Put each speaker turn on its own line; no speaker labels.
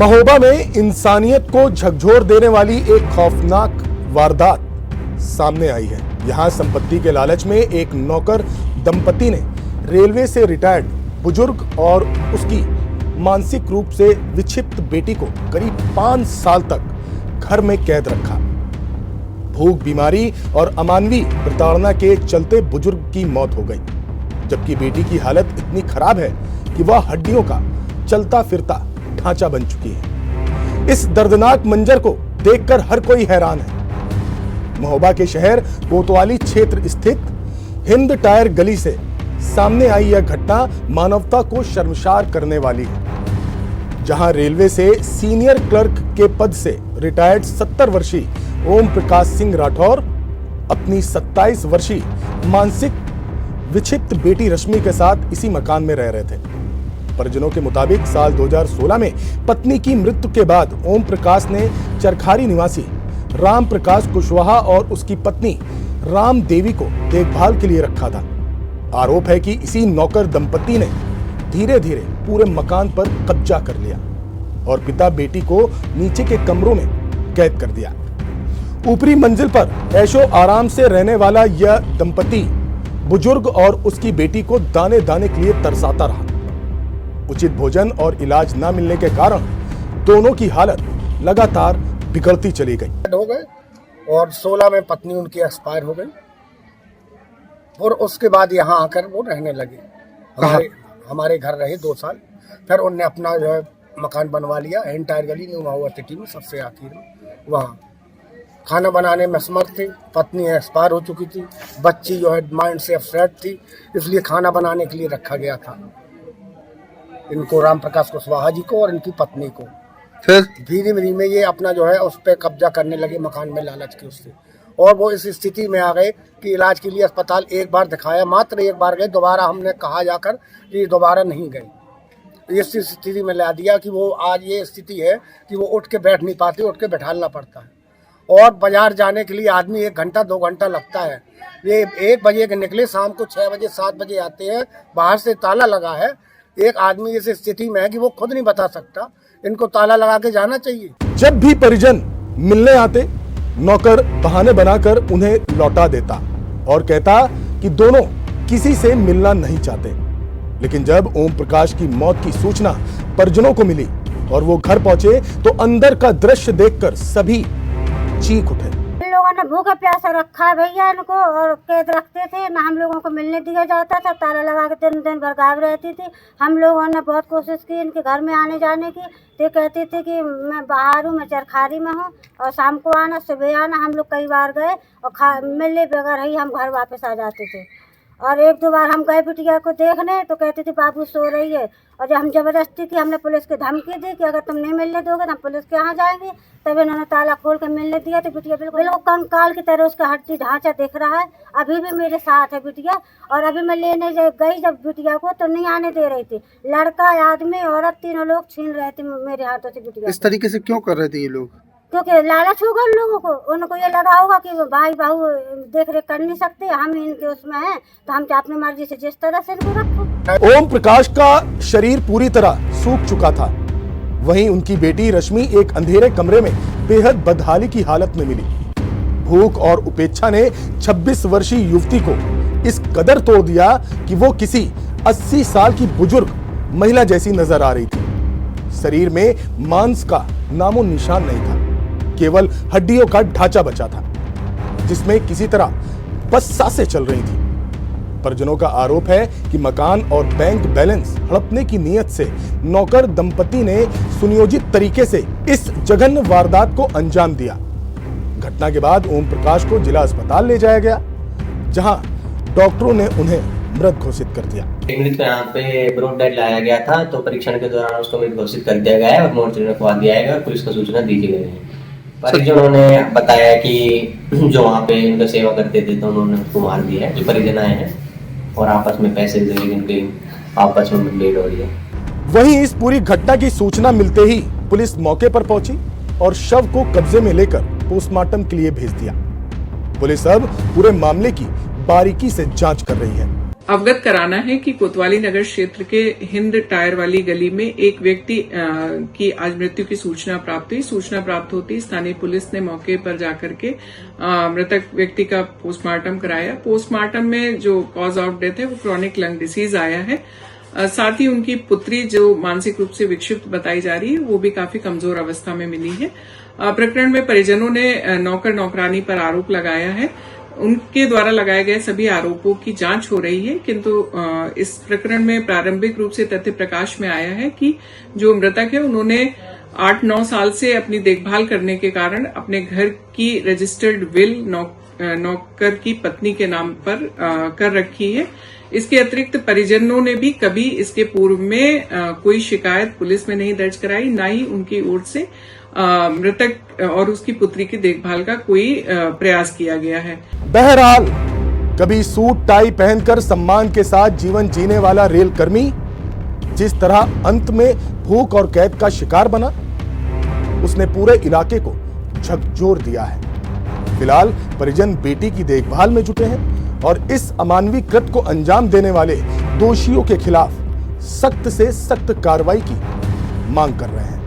महोबा में इंसानियत को झकझोर देने वाली एक खौफनाक वारदात सामने आई है। यहां संपत्ति के लालच में एक नौकर दंपति ने रेलवे से रिटायर्ड बुजुर्ग और उसकी मानसिक रूप से विक्षिप्त बेटी को करीब 5 साल तक घर में कैद रखा। भूख, बीमारी और अमानवीय प्रताड़ना के चलते बुजुर्ग की मौत हो गई, जबकि बेटी की हालत इतनी खराब है कि वह हड्डियों का चलता फिरता ढांचा बन चुकी है। इस दर्दनाक मंजर को देखकर हर कोई हैरान है। महोबा के शहर कोतवाली क्षेत्र स्थित हिंद टायर गली से सामने आई यह घटना मानवता को शर्मसार करने वाली है, जहां रेलवे से सीनियर क्लर्क के पद से रिटायर्ड 70 वर्षीय ओम प्रकाश सिंह राठौर अपनी 27 वर्षीय मानसिक विक्षिप्त बेटी रश्मि के साथ इसी मकान में रह रहे थे। परिजनों के मुताबिक साल 2016 में पत्नी की मृत्यु के बाद ओम प्रकाश ने चरखारी निवासी राम प्रकाश कुशवाहा और उसकी पत्नी राम देवी को देखभाल के लिए रखा था। आरोप है कि इसी नौकर दंपति ने धीरे धीरे पूरे मकान पर कब्जा कर लिया और पिता बेटी को नीचे के कमरों में कैद कर दिया। ऊपरी मंजिल पर ऐशो आराम से रहने वाला यह दंपति बुजुर्ग और उसकी बेटी को दाने दाने के लिए तरसाता रहा। उचित भोजन और इलाज न मिलने के कारण दोनों की हालत लगातार बिगड़ती चली गई।
हो गए और 16 में पत्नी उनकी एक्सपायर हो गई और उसके बाद यहाँ आकर वो रहने लगे। हमारे घर रहे 2 साल, फिर उनने अपना जो है मकान बनवा लिया हिंद टायर गली में, महुआ सिटी में, सबसे आखिर में। वहाँ खाना बनाने में असमर्थ थे, पत्नी एक्सपायर हो चुकी थी, बच्ची जो है माइंड से अपसेट थी, इसलिए खाना बनाने के लिए रखा गया था इनको, राम प्रकाश कुशवाहा जी को और इनकी पत्नी को। फिर धीरे धीरे ये अपना जो है उस पर कब्जा करने लगे मकान में लालच के उससे, और वो इस स्थिति में आ गए कि इलाज के लिए अस्पताल एक बार दिखाया, मात्र एक बार गए, दोबारा हमने कहा जाकर कि दोबारा नहीं गए। इस स्थिति में ला दिया कि वो आज ये स्थिति है कि वो उठ के बैठ नहीं पाते, उठ के बैठालना पड़ता है, और बाजार जाने के लिए आदमी 1 घंटा 2 घंटा लगता है। ये 1 बजे के निकले, शाम को 6 बजे 7 बजे आते हैं, बाहर से ताला लगा है। एक आदमी इस स्थिति में है कि वो खुद नहीं बता सकता, इनको ताला लगा के जाना चाहिए।
जब भी परिजन मिलने आते, नौकर बहाने बनाकर उन्हें लौटा देता और कहता कि दोनों किसी से मिलना नहीं चाहते। लेकिन जब ओम प्रकाश की मौत की सूचना परिजनों को मिली और वो घर पहुंचे तो अंदर का दृश्य देखकर सभी चीख उठे।
लोगों ने भूखा प्यासा रखा है भैया इनको, और कैद रखते थे ना, हम लोगों को मिलने दिया जाता था, ताला लगा के दिन भर गायब रहती थी। हम लोगों ने बहुत कोशिश की इनके घर में आने जाने की, तो कहते थे कि मैं बाहर हूँ, मैं चरखारी में हूँ, और शाम को आना सुबह आना। हम लोग कई बार गए और मिलने बगैर ही हम घर वापस आ जाते थे। और 1-2 बार हम गए बिटिया को देखने, तो कहते थे बाबू सो रही है, और जब हम जबरदस्ती की, हमने पुलिस की धमकी दी कि अगर तुम नहीं मिलने दोगे तो हम पुलिस के यहाँ जाएंगे, तब इन्होंने ताला खोल के मिलने दिया। तो बिटिया बिल्कुल कंकाल की तरह उसका हड्डी ढांचा दिख रहा है, अभी भी मेरे साथ है बिटिया। और अभी मैं लेने गई जब बिटिया को, तो नहीं आने दे रही थी, लड़का आदमी औरत तीनों लोग छीन रहे थे मेरे हाथों से बिटिया।
इस तरीके से क्यों कर रहे थे ये लोग?
क्योंकि लालच होगा उन लोगों को, उनको ये लगा होगा कि भाई बहू देख रेख कर नहीं सकते, हम इनके उसमें हैं, तो हम अपनी मर्जी से जिस तरह से इनको रखो।
ओम प्रकाश का शरीर पूरी तरह सूख चुका था, वहीं उनकी बेटी रश्मि एक अंधेरे कमरे में बेहद बदहाली की हालत में मिली। भूख और उपेक्षा ने 26 वर्षीय युवती को इस कदर तोड़ दिया कि वो किसी 80 साल की बुजुर्ग महिला जैसी नजर आ रही थी। शरीर में मांस का नामो निशान नहीं था, केवल हड्डियों का ढांचा बचा था, जिसमें किसी तरह बस सांसें चल रही थी। परिजनों का आरोप है कि मकान और बैंक बैलेंस हड़पने की नीयत से नौकर दंपति ने सुनियोजित तरीके से इस जघन्य वारदात को अंजाम दिया। घटना के बाद ओम प्रकाश को जिला अस्पताल ले जाया गया, जहां डॉक्टरों ने उन्हें मृत घोषित कर दिया।
मृत को यहाँ पे ब्रोड डेड लाया गया था, तो परीक्षण के दौरान उसको मृत घोषित कर दिया गया है और मोर्चरी रखवा दिया है और पुलिस को सूचना दी गई है। परिजनों ने बताया कि जो वहाँ पे इनका सेवा करते थे तो उन्होंने उसको मार दिया है। जो परिजन आए हैं और आपस में पैसे दे इनके आपस में मुठभेड़ हो रही है।
वहीं इस पूरी घटना की सूचना मिलते ही पुलिस मौके पर पहुंची और शव को कब्जे में लेकर पोस्टमार्टम के लिए भेज दिया। पुलिस अब पूरे मामले की बारीकी से जांच कर रही है।
अवगत कराना है कि कोतवाली नगर क्षेत्र के हिंद टायर वाली गली में एक व्यक्ति की आज मृत्यु की सूचना प्राप्त हुई। सूचना प्राप्त होती स्थानीय पुलिस ने मौके पर जाकर के मृतक व्यक्ति का पोस्टमार्टम कराया। पोस्टमार्टम में जो कॉज ऑफ डेथ है वो क्रॉनिक लंग डिसीज आया है। साथ ही उनकी पुत्री जो मानसिक रूप से विक्षिप्त बताई जा रही है वो भी काफी कमजोर अवस्था में मिली है। प्रकरण में परिजनों ने नौकर नौकरानी पर आरोप लगाया है। उनके द्वारा लगाए गए सभी आरोपों की जांच हो रही है, किंतु इस प्रकरण में प्रारंभिक रूप से तथ्य प्रकाश में आया है कि जो मृतक है उन्होंने 8-9 साल से अपनी देखभाल करने के कारण अपने घर की रजिस्टर्ड विल नौकर की पत्नी के नाम पर कर रखी है। इसके अतिरिक्त परिजनों ने भी कभी इसके पूर्व में कोई शिकायत पुलिस में नहीं दर्ज कराई, न ही उनकी ओर से मृतक और उसकी पुत्री की देखभाल का कोई प्रयास किया गया है।
बहरहाल कभी सूट टाई पहनकर सम्मान के साथ जीवन जीने वाला रेल कर्मी जिस तरह अंत में भूख और कैद का शिकार बना, उसने पूरे इलाके को झकझोर दिया है। फिलहाल परिजन बेटी की देखभाल में जुटे हैं और इस अमानवीय कृत्य को अंजाम देने वाले दोषियों के खिलाफ सख्त से सख्त कार्रवाई की मांग कर रहे हैं।